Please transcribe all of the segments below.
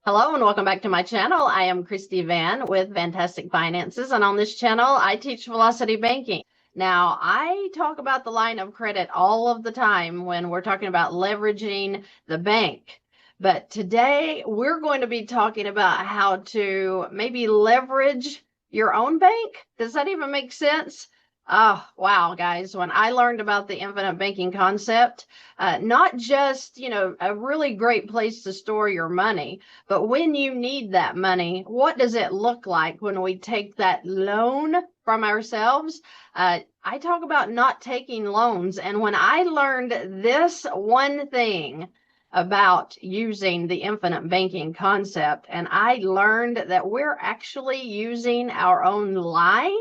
Hello and welcome back to my channel. I am Christy Vann with Fantastic Finances, and on this channel I teach velocity banking. Now, I talk about the line of credit all of the time when we're talking about leveraging the bank. But today we're going to be talking about how to maybe leverage your own bank. Does that even make sense? Oh, wow, guys, when I learned about the infinite banking concept, not just, a really great place to store your money, but when you need that money, what does it look like when we take that loan from ourselves? I talk about not taking loans. And when I learned this one thing about using the infinite banking concept, and I learned that we're actually using our own line,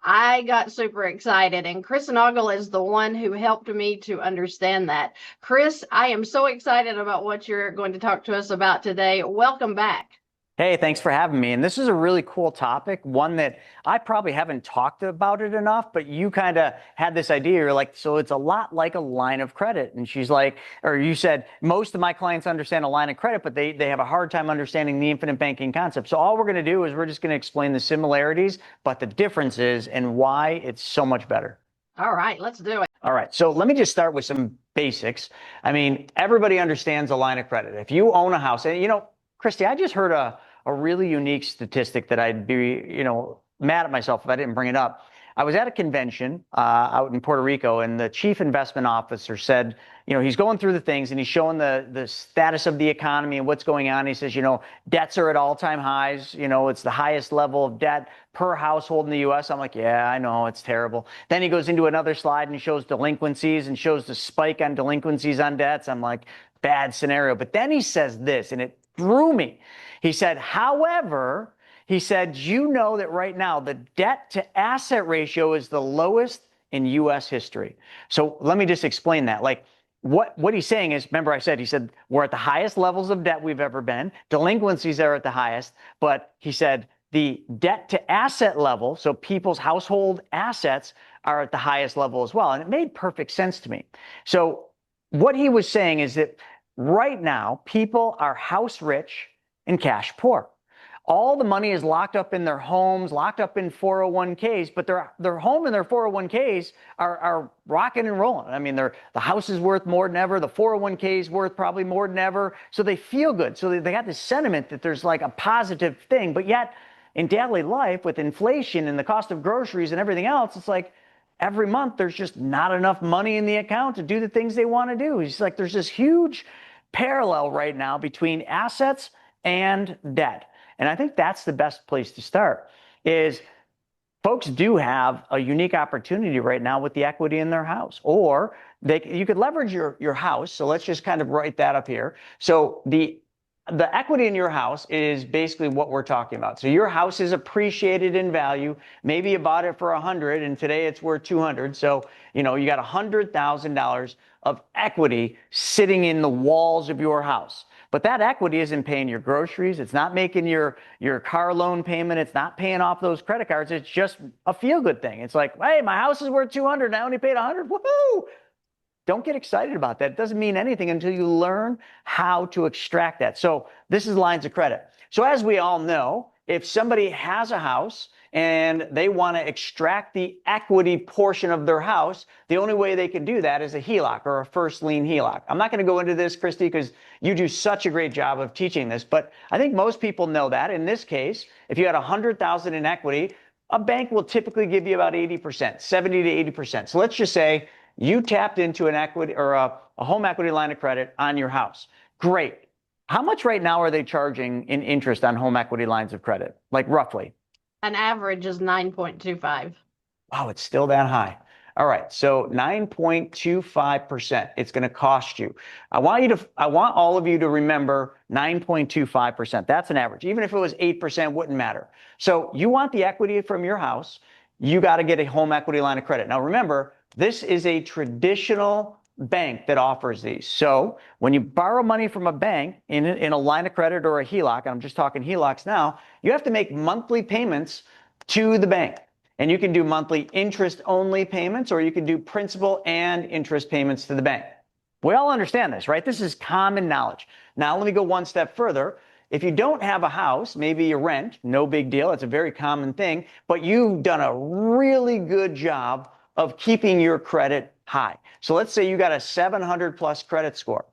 I got super excited, and Chris Noggle is the one who helped me to understand that. Chris, I am so excited about what you're going to talk to us about today. Welcome back. Hey, thanks for having me. And this is a really cool topic, one that I probably haven't talked about it enough, but you kind of had this idea. You're like, so it's a lot like a line of credit. And she's like, or you said, most of my clients understand a line of credit, but they have a hard time understanding the infinite banking concept. So all we're going to do is we're just going to explain the similarities, but the differences and why it's so much better. All right, let's do it. All right, so let me just start with some basics. I mean, everybody understands a line of credit. If you own a house, and Christy, I just heard a really unique statistic that I'd be, mad at myself if I didn't bring it up. I was at a convention out in Puerto Rico, and the chief investment officer said, he's going through the things and he's showing the status of the economy and what's going on. He says, debts are at all-time highs. It's the highest level of debt per household in the U.S. I'm like, yeah, I know, it's terrible. Then he goes into another slide and shows delinquencies and shows the spike on delinquencies on debts. I'm like, bad scenario. But then he says this, and it threw me. He said, however, he said, that right now the debt to asset ratio is the lowest in U.S. history. So let me just explain that. Like what he's saying is, remember he said, we're at the highest levels of debt we've ever been. Delinquencies are at the highest. But he said the debt to asset level, so people's household assets are at the highest level as well. And it made perfect sense to me. So what he was saying is that right now, people are house rich and cash poor. All the money is locked up in their homes, locked up in 401ks, but their home and their 401ks are rocking and rolling. I mean, the house is worth more than ever. The 401k is worth probably more than ever. So they feel good. So they got this sentiment that there's like a positive thing. But yet in daily life with inflation and the cost of groceries and everything else, it's like every month there's just not enough money in the account to do the things they want to do. It's like there's this huge parallel right now between assets and debt. And I think that's the best place to start is folks do have a unique opportunity right now with the equity in their house, or you could leverage your house. So let's just kind of write that up here. So the equity in your house is basically what we're talking about. So your house is appreciated in value. Maybe you bought it for 100 and today it's worth 200. So, you got $100,000 of equity sitting in the walls of your house. But that equity isn't paying your groceries. It's not making your car loan payment. It's not paying off those credit cards. It's just a feel-good thing. It's like, hey, my house is worth 200. I only paid 100. Woohoo! Don't get excited about that. It doesn't mean anything until you learn how to extract that. So this is lines of credit. So as we all know, if somebody has a house and they want to extract the equity portion of their house, the only way they can do that is a HELOC or a first lien HELOC. I'm not going to go into this, Christy, because you do such a great job of teaching this, but I think most people know that. In this case, if you had $100,000 in equity, a bank will typically give you about 80%, 70 to 80%. So let's just say you tapped into an equity or a home equity line of credit on your house. Great. How much right now are they charging in interest on home equity lines of credit? Like roughly? An average is 9.25. Wow, it's still that high. All right, so 9.25% it's going to cost you. I want all of you to remember 9.25%. That's an average. Even if it was 8%, wouldn't matter. So you want the equity from your house, you got to get a home equity line of credit. Now remember, this is a traditional bank that offers these. So when you borrow money from a bank in a line of credit or a HELOC, and I'm just talking HELOCs now, you have to make monthly payments to the bank. And you can do monthly interest-only payments, or you can do principal and interest payments to the bank. We all understand this, right? This is common knowledge. Now, let me go one step further. if you don't have a house, maybe you rent, no big deal. It's a very common thing, but you've done a really good job of keeping your credit high. So let's say you got a 700 plus credit score.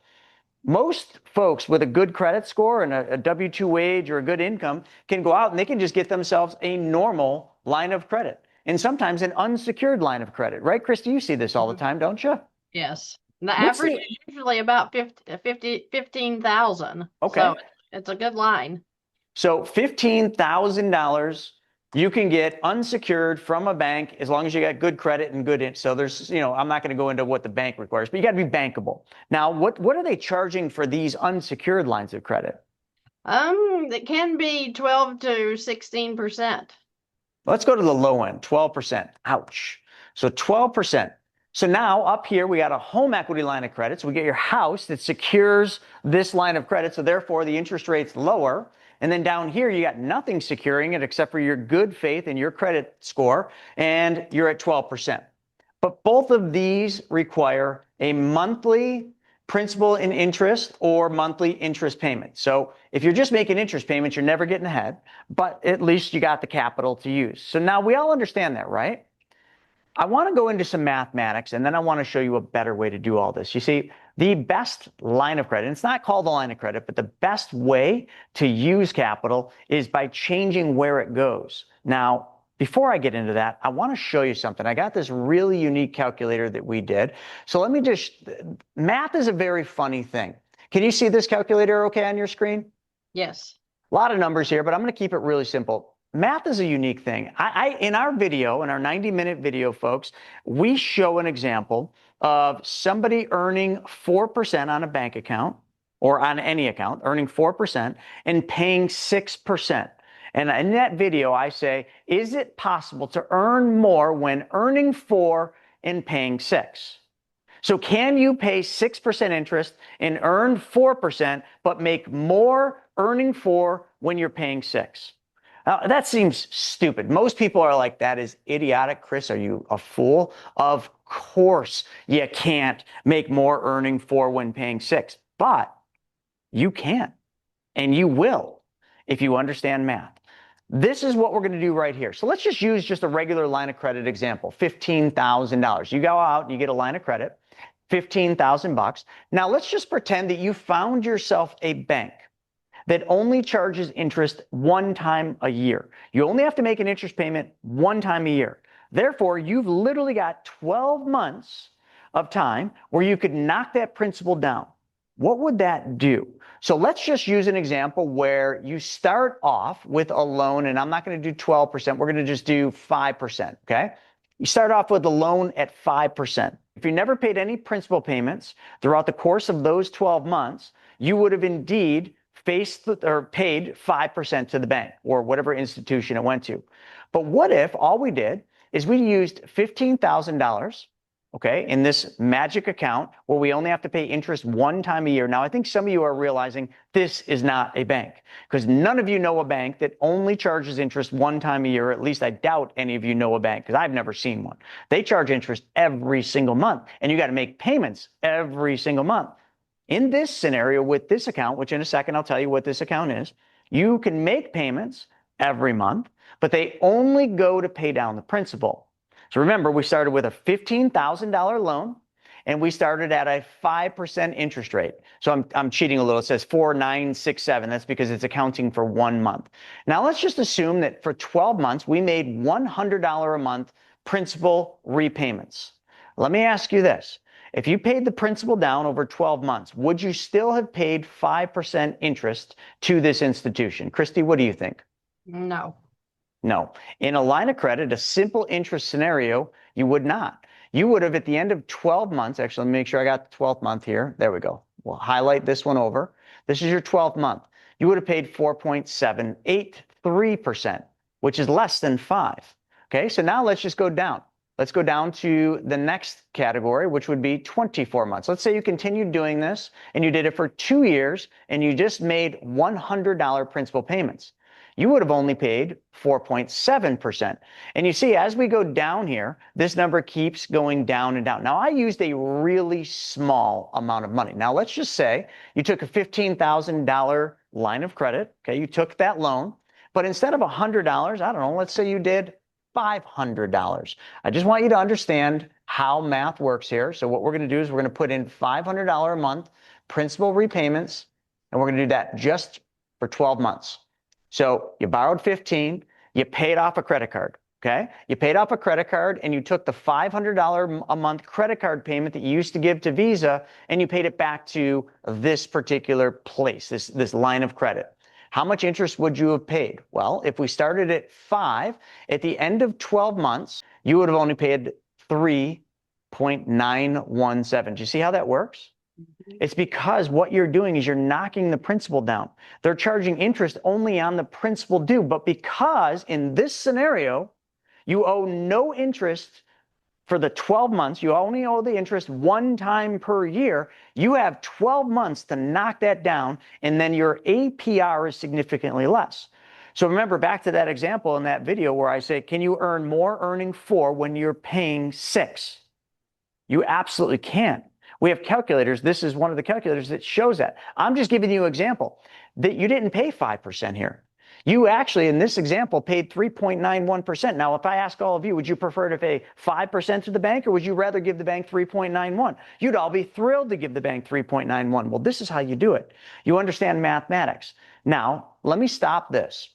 Most folks with a good credit score and a W-2 wage or a good income can go out and they can just get themselves a normal line of credit and sometimes an unsecured line of credit, right? Christy, you see this all the time, don't you? Yes. The What's average the, is usually about 15,000. okay. So it's a good line. So $15,000 you can get unsecured from a bank as long as you got good credit and good. So there's, I'm not going to go into what the bank requires, but you got to be bankable. Now, what are they charging for these unsecured lines of credit? It can be 12 to 16%. Let's go to the low end, 12%. Ouch. So 12%. So now up here, we got a home equity line of credit. So we get your house that secures this line of credit. So therefore, the interest rate's lower. And then down here, you got nothing securing it except for your good faith and your credit score, and you're at 12%. But both of these require a monthly principal and interest or monthly interest payment. So if you're just making interest payments, you're never getting ahead, but at least you got the capital to use. So now we all understand that, right? I want to go into some mathematics, and then I want to show you a better way to do all this. You see, the best line of credit, it's not called a line of credit, but the best way to use capital is by changing where it goes. Now, before I get into that, I want to show you something. I got this really unique calculator that we did. So let me math is a very funny thing. Can you see this calculator okay on your screen? Yes. A lot of numbers here, but I'm going to keep it really simple. Math is a unique thing. In our video, in our 90-minute video, folks, we show an example of somebody earning 4% on a bank account or on any account, earning 4% and paying 6%. And in that video, I say, is it possible to earn more when earning 4 and paying 6? So can you pay 6% interest and earn 4%, but make more earning 4 when you're paying 6? Now, that seems stupid. Most people are like, that is idiotic. Chris, are you a fool? Of course you can't make more earning 4 when paying 6, but you can, and you will if you understand math. This is what we're going to do right here. So let's just use just a regular line of credit example, $15,000. You go out and you get a line of credit, 15,000 bucks. Now let's just pretend that you found yourself a bank that only charges interest one time a year. You only have to make an interest payment one time a year. Therefore, you've literally got 12 months of time where you could knock that principal down. What would that do? So let's just use an example where you start off with a loan, and I'm not going to do 12%. We're going to just do 5%, okay? You start off with a loan at 5%. If you never paid any principal payments throughout the course of those 12 months, you would have indeed paid 5% to the bank or whatever institution it went to. But what if all we did is we used $15,000, okay, in this magic account where we only have to pay interest one time a year. Now, I think some of you are realizing this is not a bank because none of you know a bank that only charges interest one time a year. At least I doubt any of you know a bank because I've never seen one. They charge interest every single month, and you got to make payments every single month. In this scenario with this account, which in a second I'll tell you what this account is, you can make payments every month, but they only go to pay down the principal. So remember, we started with a $15,000 loan, and we started at a 5% interest rate. So I'm cheating a little. It says 4,967. That's because it's accounting for 1 month. Now let's just assume that for 12 months, we made $100 a month principal repayments. Let me ask you this. If you paid the principal down over 12 months, would you still have paid 5% interest to this institution? Christy, what do you think? No. No. In a line of credit, a simple interest scenario, you would not. You would have, at the end of 12 months, actually, let me make sure I got the 12th month here. There we go. We'll highlight this one over. This is your 12th month. You would have paid 4.783%, which is less than 5. Okay, so now let's just go down. Let's go down to the next category, which would be 24 months. Let's say you continued doing this and you did it for 2 years and you just made $100 principal payments. You would have only paid 4.7%. And you see, as we go down here, this number keeps going down and down. Now, I used a really small amount of money. Now, let's just say you took a $15,000 line of credit. Okay, you took that loan, but instead of $100, I don't know, let's say you did $500. I just want you to understand how math works here. So what we're going to do is we're going to put in $500 a month principal repayments, and we're going to do that just for 12 months. So you borrowed 15, you paid off a credit card. Okay, you paid off a credit card and you took the $500 a month credit card payment that you used to give to Visa and you paid it back to this particular place, this line of credit. How much interest would you have paid? Well, if we started at 5, at the end of 12 months, you would have only paid 3.917. Do you see how that works? It's because what you're doing is you're knocking the principal down. They're charging interest only on the principal due, but because in this scenario, you owe no interest for the 12 months, you only owe the interest one time per year, you have 12 months to knock that down, and then your APR is significantly less. So remember back to that example in that video where I say, can you earn more earning 4 when you're paying 6? You absolutely can. We have calculators. This is one of the calculators that shows that. I'm just giving you an example that you didn't pay 5% here. You actually, in this example, paid 3.91%. Now, if I ask all of you, would you prefer to pay 5% to the bank, or would you rather give the bank 3.91? You'd all be thrilled to give the bank 3.91. Well, this is how you do it. You understand mathematics. Now, let me stop this.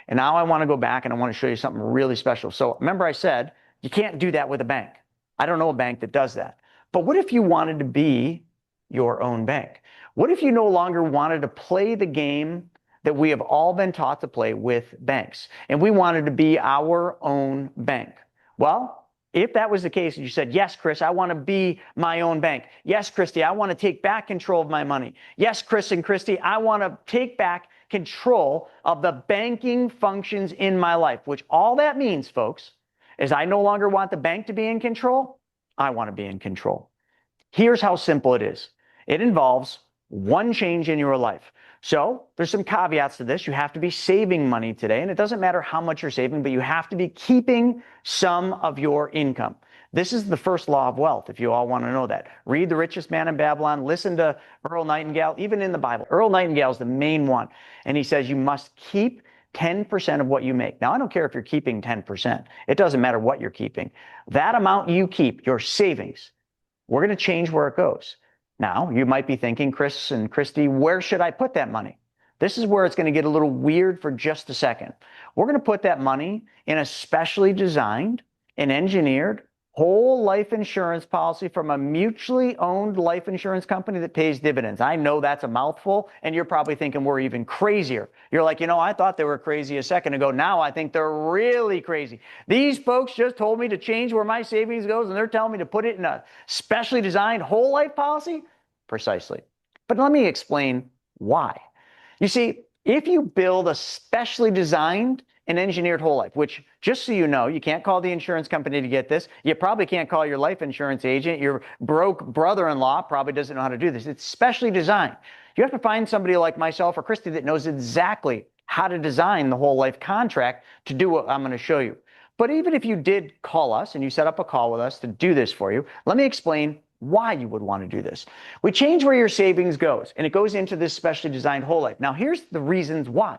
And now I want to go back and I want to show you something really special. So remember I said, you can't do that with a bank. I don't know a bank that does that. But what if you wanted to be your own bank? What if you no longer wanted to play the game that we have all been taught to play with banks, and we wanted to be our own bank? Well, if that was the case, and you said, yes, Chris, I want to be my own bank. Yes, Christy, I want to take back control of my money. Yes, Chris and Christy, I want to take back control of the banking functions in my life, which all that means, folks, is I no longer want the bank to be in control. I want to be in control. Here's how simple it is. It involves one change in your life. So there's some caveats to this. You have to be saving money today, and it doesn't matter how much you're saving, but you have to be keeping some of your income. This is the first law of wealth, if you all want to know that. Read The Richest Man in Babylon, listen to Earl Nightingale, even in the Bible. Earl Nightingale is the main one, and he says you must keep 10% of what you make. Now, I don't care if you're keeping 10%. It doesn't matter what you're keeping. That amount you keep, your savings, we're going to change where it goes. Now, you might be thinking, Chris and Christy, where should I put that money? This is where it's going to get a little weird for just a second. We're going to put that money in a specially designed and engineered whole life insurance policy from a mutually owned life insurance company that pays dividends. I know that's a mouthful, and you're probably thinking we're even crazier. You're like, I thought they were crazy a second ago. Now I think they're really crazy. These folks just told me to change where my savings goes, and they're telling me to put it in a specially designed whole life policy? Precisely. But let me explain why. You see, if you build a specially designed and engineered whole life, which, just so you know, you can't call the insurance company to get this. You probably can't call your life insurance agent. Your broke brother-in-law probably doesn't know how to do this. It's specially designed. You have to find somebody like myself or Christy that knows exactly how to design the whole life contract to do what I'm going to show you. But even if you did call us and you set up a call with us to do this for you, let me explain why you would want to do this. We change where your savings goes, and it goes into this specially designed whole life. Now, here's the reasons why.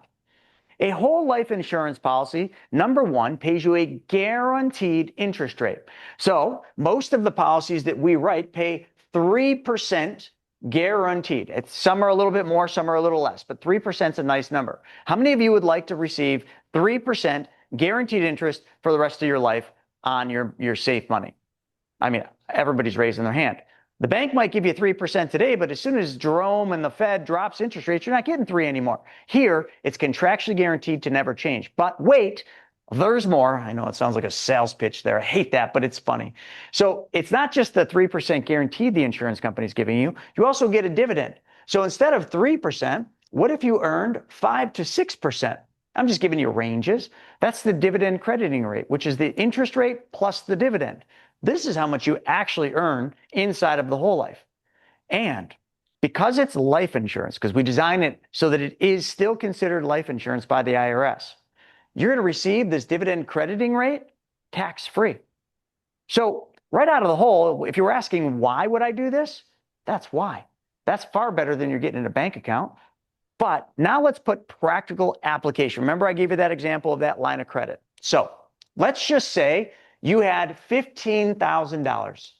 A whole life insurance policy, number one, pays you a guaranteed interest rate. So most of the policies that we write pay 3% guaranteed. Some are a little bit more, some are a little less, but 3% is a nice number. How many of you would like to receive 3% guaranteed interest for the rest of your life on your safe money? I mean, everybody's raising their hand. The bank might give you 3% today, but as soon as Jerome and the Fed drops interest rates, you're not getting 3 anymore. Here, it's contractually guaranteed to never change. But wait, there's more. I know it sounds like a sales pitch there. I hate that, but it's funny. So it's not just the 3% guaranteed the insurance company's giving you. You also get a dividend. So instead of 3%, what if you earned 5 to 6%? I'm just giving you ranges. That's the dividend crediting rate, which is the interest rate plus the dividend. This is how much you actually earn inside of the whole life. And because it's life insurance, because we design it so that it is still considered life insurance by the IRS, you're going to receive this dividend crediting rate tax-free. So right out of the hole, if you were asking why would I do this, that's why. That's far better than you're getting in a bank account. But now let's put practical application. Remember, I gave you that example of that line of credit. So let's just say you had $15,000,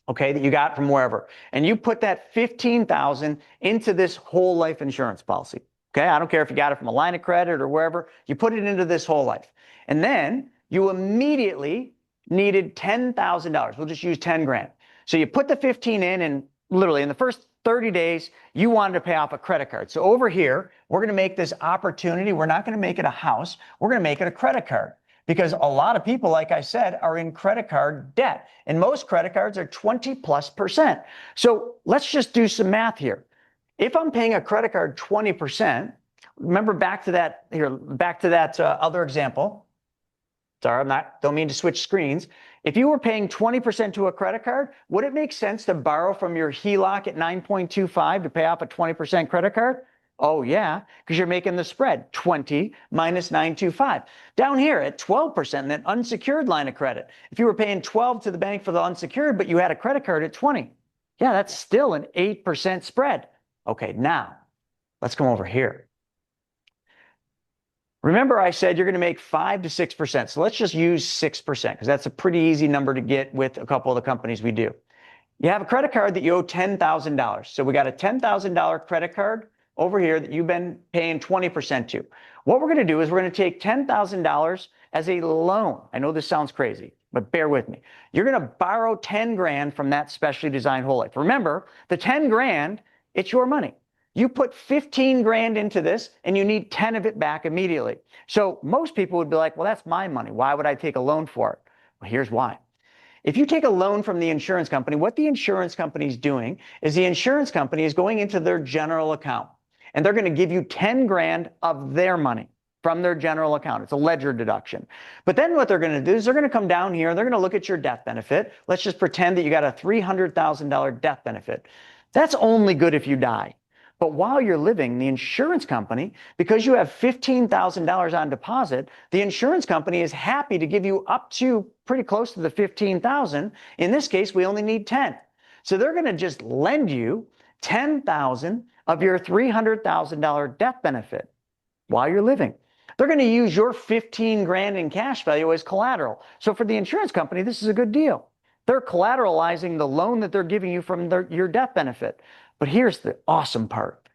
okay, that you got from wherever, and you put that $15,000 into this whole life insurance policy. Okay, I don't care if you got it from a line of credit or wherever, you put it into this whole life. And then you immediately needed $10,000. We'll just use 10 grand. So you put the 15 in, and literally in the first 30 days, you wanted to pay off a credit card. So over here, we're going to make this opportunity. We're not going to make it a house. We're going to make it a credit card, because a lot of people, like I said, are in credit card debt, and most credit cards are 20+%. So let's just do some math here. If I'm paying a credit card 20%, remember back to that other example. Sorry, don't mean to switch screens. If you were paying 20% to a credit card, would it make sense to borrow from your HELOC at 9.25 to pay off a 20% credit card? Oh yeah, because you're making the spread, 20 minus 925. Down here at 12%, that unsecured line of credit. If you were paying 12 to the bank for the unsecured, but you had a credit card at 20, yeah, that's still an 8% spread. Okay, now let's come over here. Remember, I said you're going to make 5 to 6%. So let's just use 6%, because that's a pretty easy number to get with a couple of the companies we do. You have a credit card that you owe $10,000. So we got a $10,000 credit card over here that you've been paying 20% to. What we're going to do is we're going to take $10,000 as a loan. I know this sounds crazy, but bear with me. You're going to borrow 10 grand from that specially designed whole life. Remember, the 10 grand, it's your money. You put 15 grand into this and you need 10 of it back immediately. So most people would be like, well, that's my money. Why would I take a loan for it? Well, here's why. If you take a loan from the insurance company, what the insurance company is doing is the insurance company is going into their general account, and they're going to give you 10 grand of their money from their general account. It's a ledger deduction. But then what they're going to do is they're going to come down here and they're going to look at your death benefit. Let's just pretend that you got a $300,000 death benefit. That's only good if you die. But while you're living, the insurance company, because you have $15,000 on deposit, the insurance company is happy to give you up to pretty close to the $15,000. In this case, we only need 10. So they're going to just lend you $10,000 of your $300,000 death benefit while you're living. They're going to use your 15 grand in cash value as collateral. So for the insurance company, this is a good deal. They're collateralizing the loan that they're giving you from your death benefit. But here's the awesome part.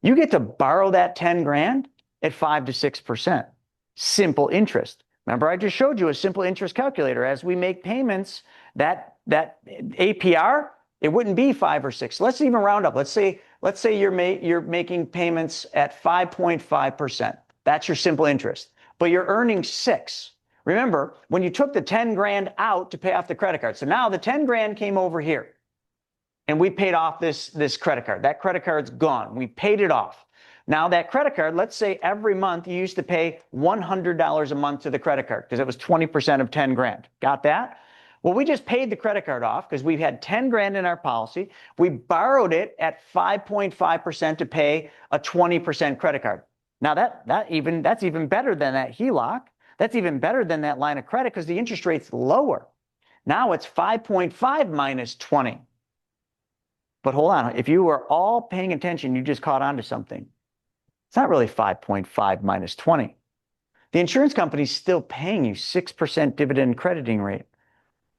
You get to borrow that 10 grand at 5 to 6%. Simple interest. Remember, I just showed you a simple interest calculator. As we make payments, that APR, it wouldn't be 5 or 6. Let's even round up. Let's say you're making payments at 5.5%. That's your simple interest. But you're earning 6. Remember, when you took the 10 grand out to pay off the credit card. So now the 10 grand came over here, and we paid off this credit card. That credit card's gone. We paid it off. Now that credit card, let's say every month you used to pay $100 a month to the credit card because it was 20% of 10 grand. Got that? Well, we just paid the credit card off because we've had 10 grand in our policy. We borrowed it at 5.5% to pay a 20% credit card. Now that's even better than that HELOC. That's even better than that line of credit because the interest rate's lower. Now it's 5.5 minus 20. But hold on, if you were all paying attention, you just caught on to something. It's not really 5.5 minus 20. The insurance company's still paying you 6% dividend crediting rate.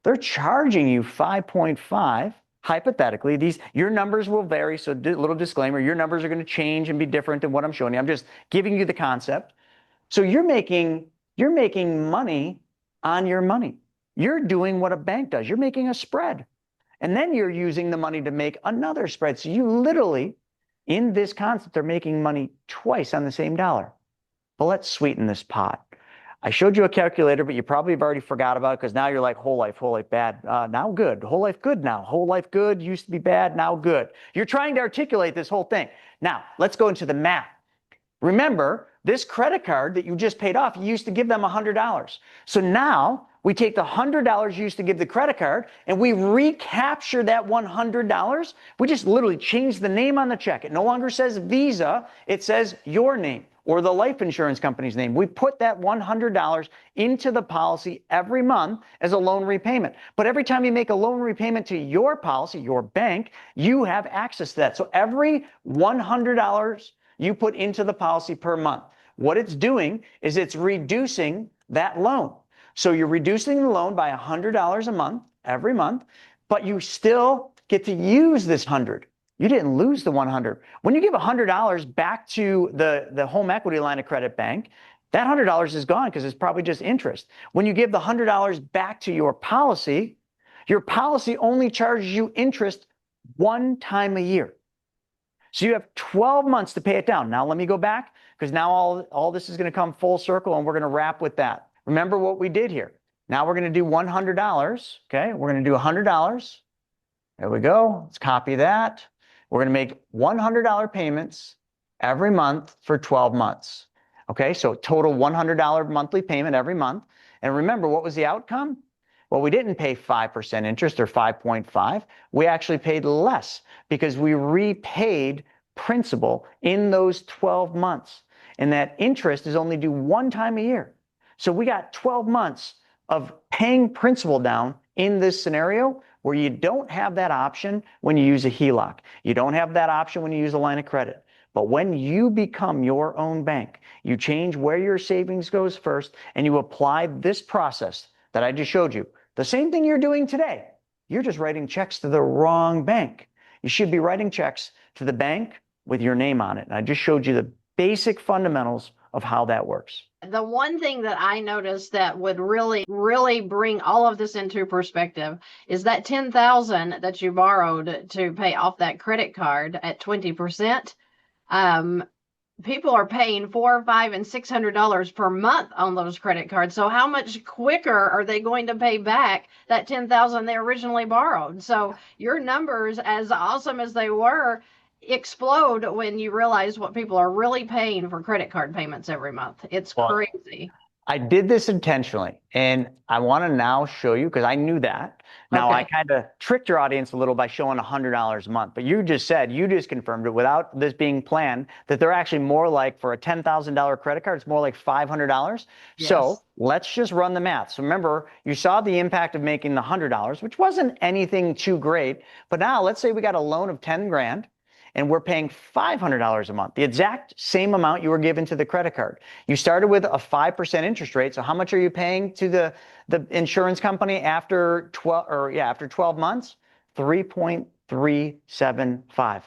They're charging you 5.5. Hypothetically, your numbers will vary, so little disclaimer, your numbers are going to change and be different than what I'm showing you. I'm just giving you the concept. So you're making money on your money. You're doing what a bank does. You're making a spread. And then you're using the money to make another spread. So you literally, in this concept, are making money twice on the same dollar. But let's sweeten this pot. I showed you a calculator, but you probably have already forgot about it because now you're like, whole life bad, now good. Whole life good now. Whole life good, used to be bad, now good. You're trying to articulate this whole thing. Now, let's go into the math. Remember, this credit card that you just paid off, you used to give them $100. So now we take the $100 you used to give the credit card and we recapture that $100. We just literally change the name on the check. It no longer says Visa, it says your name or the life insurance company's name. We put that $100 into the policy every month as a loan repayment. But every time you make a loan repayment to your policy, your bank, you have access to that. So every $100 you put into the policy per month. What it's doing is it's reducing that loan. So you're reducing the loan by $100 a month, every month, but you still get to use this 100. You didn't lose the 100. When you give $100 back to the home equity line of credit bank, that $100 is gone because it's probably just interest. When you give the $100 back to your policy only charges you interest one time a year. So you have 12 months to pay it down. Now let me go back, because now all this is going to come full circle, and we're going to wrap with that. Remember what we did here. Now we're going to do $100. Okay, we're going to do $100. There we go. Let's copy that. We're going to make $100 payments every month for 12 months. Okay, so total $100 monthly payment every month. And remember, what was the outcome? Well, we didn't pay 5% interest or 5.5. We actually paid less because we repaid principal in those 12 months. And that interest is only due one time a year. So we got 12 months of paying principal down in this scenario, where you don't have that option when you use a HELOC. You don't have that option when you use a line of credit. But when you become your own bank, you change where your savings goes first, and you apply this process that I just showed you. The same thing you're doing today. You're just writing checks to the wrong bank. You should be writing checks to the bank with your name on it. And I just showed you the basic fundamentals of how that works. The one thing that I noticed that would really bring all of this into perspective is that $10,000 that you borrowed to pay off that credit card at 20%. People are paying $400, $500, and $600 per month on those credit cards. So how much quicker are they going to pay back that $10,000 they originally borrowed? So your numbers, as awesome as they were, explode when you realize what people are really paying for credit card payments every month. It's crazy. I did this intentionally, and I want to now show you, because I knew that. Now, I kind of tricked your audience a little by showing $100 a month, but you just confirmed it without this being planned, that they're actually more like, for a $10,000 credit card, it's more like $500. Yes. So let's just run the math. So remember, you saw the impact of making the $100, which wasn't anything too great. But now let's say we got a loan of 10 grand. And we're paying $500 a month, the exact same amount you were given to the credit card. You started with a 5% interest rate. So how much are you paying to the insurance company after 12 months? 3.375.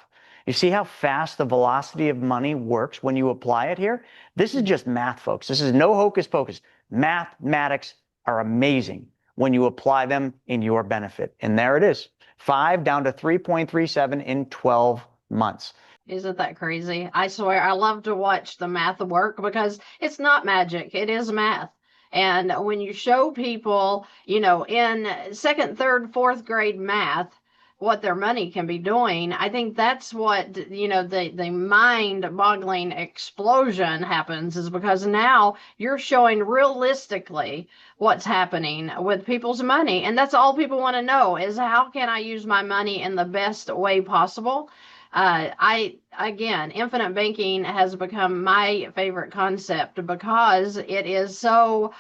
You see how fast the velocity of money works when you apply it here? This is just math, folks. This is no hocus pocus. Mathematics are amazing when you apply them in your benefit. And there it is. 5 down to 3.37 in 12 months. Isn't that crazy? I swear, I love to watch the math work, because it's not magic. It is math. And when you show people, in second, third, fourth grade math, what their money can be doing, I think that's what, the mind-boggling explosion happens, is because now you're showing realistically what's happening with people's money. And that's all people want to know, is how can I use my money in the best way possible? Again, infinite banking has become my favorite concept, because it is so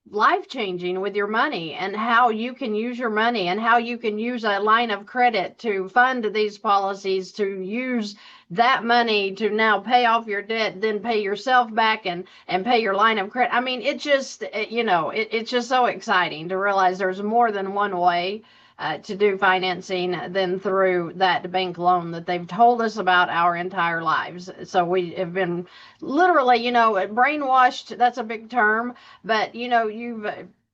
life-changing with your money, and how you can use your money, and how you can use a line of credit to fund these policies, to use that money to now pay off your debt, then pay yourself back, and pay your line of credit. I mean, it's just so exciting to realize there's more than one way to do financing than through that bank loan that they've told us about our entire lives. So we have been literally, brainwashed. That's a big term, but you've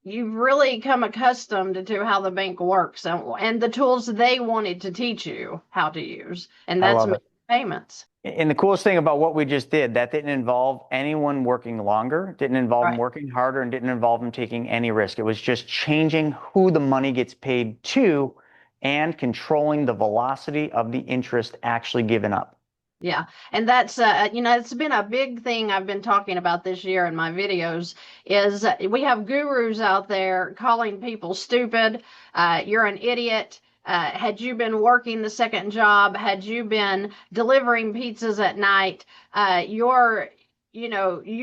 really come accustomed to how the bank works, and the tools they wanted to teach you how to use, and that's payments. And the coolest thing about what we just did, that didn't involve anyone working longer, didn't involve them working harder, and didn't involve them taking any risk. It was just changing who the money gets paid to, and controlling the velocity of the interest actually given up. Yeah. And that's, it's been a big thing I've been talking about this year in my videos, is we have gurus out there calling people stupid. You're an idiot. Had you been working the second job, had you been delivering pizzas at night, you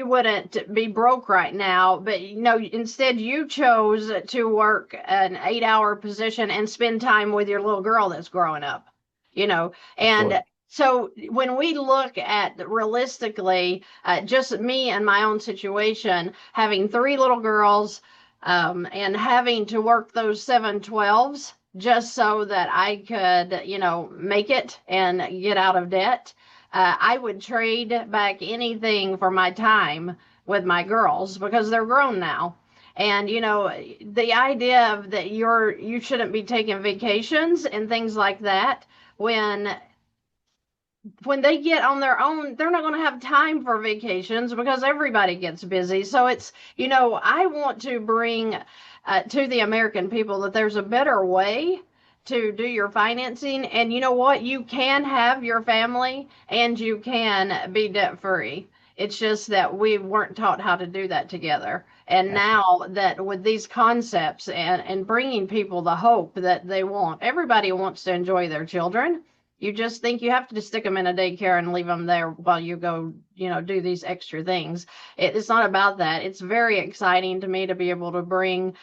wouldn't be broke right now. But, instead you chose to work an 8-hour position and spend time with your little girl that's growing up, and So when we look at realistically, just me and my own situation, having three little girls, and having to work those 712s just so that I could, make it and get out of debt, I would trade back anything for my time with my girls because they're grown now. And the idea of that you shouldn't be taking vacations and things like that when they get on their own, they're not going to have time for vacations because everybody gets busy. So I want to bring to the American people that there's a better way to do your financing. And you know what? You can have your family and you can be debt free. It's just that we weren't taught how to do that together. And now that with these concepts and bringing people the hope that they want, everybody wants to enjoy their children. You just think you have to just stick them in a daycare and leave them there while you go, do these extra things. It's not about that. It's very exciting to me to be able to bring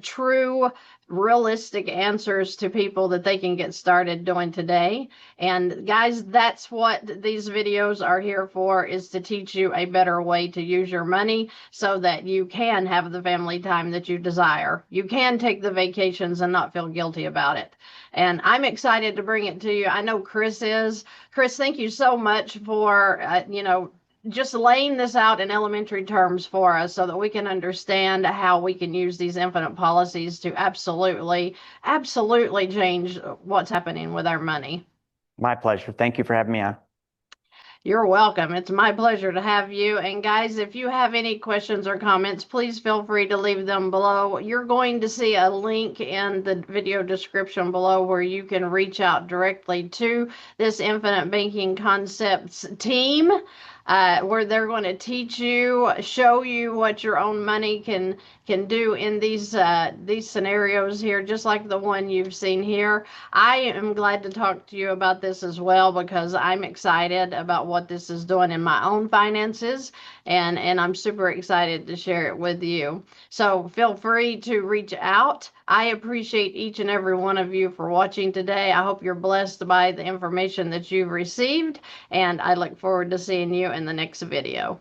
true, realistic answers to people that they can get started doing today. And guys, that's what these videos are here for, is to teach you a better way to use your money so that you can have the family time that you desire. You can take the vacations and not feel guilty about it. And I'm excited to bring it to you. I know Chris is. Chris, thank you so much for, just laying this out in elementary terms for us so that we can understand how we can use these infinite policies to absolutely, absolutely change what's happening with our money. My pleasure. Thank you for having me on. You're welcome. It's my pleasure to have you. And guys, if you have any questions or comments, please feel free to leave them below. You're going to see a link in the video description below where you can reach out directly to this Infinite Banking Concepts team, where they're going to teach you, show you what your own money can do in these scenarios here, just like the one you've seen here. I am glad to talk to you about this as well because I'm excited about what this is doing in my own finances, and I'm super excited to share it with you. So feel free to reach out. I appreciate each and every one of you for watching today. I hope you're blessed by the information that you've received, and I look forward to seeing you in the next video.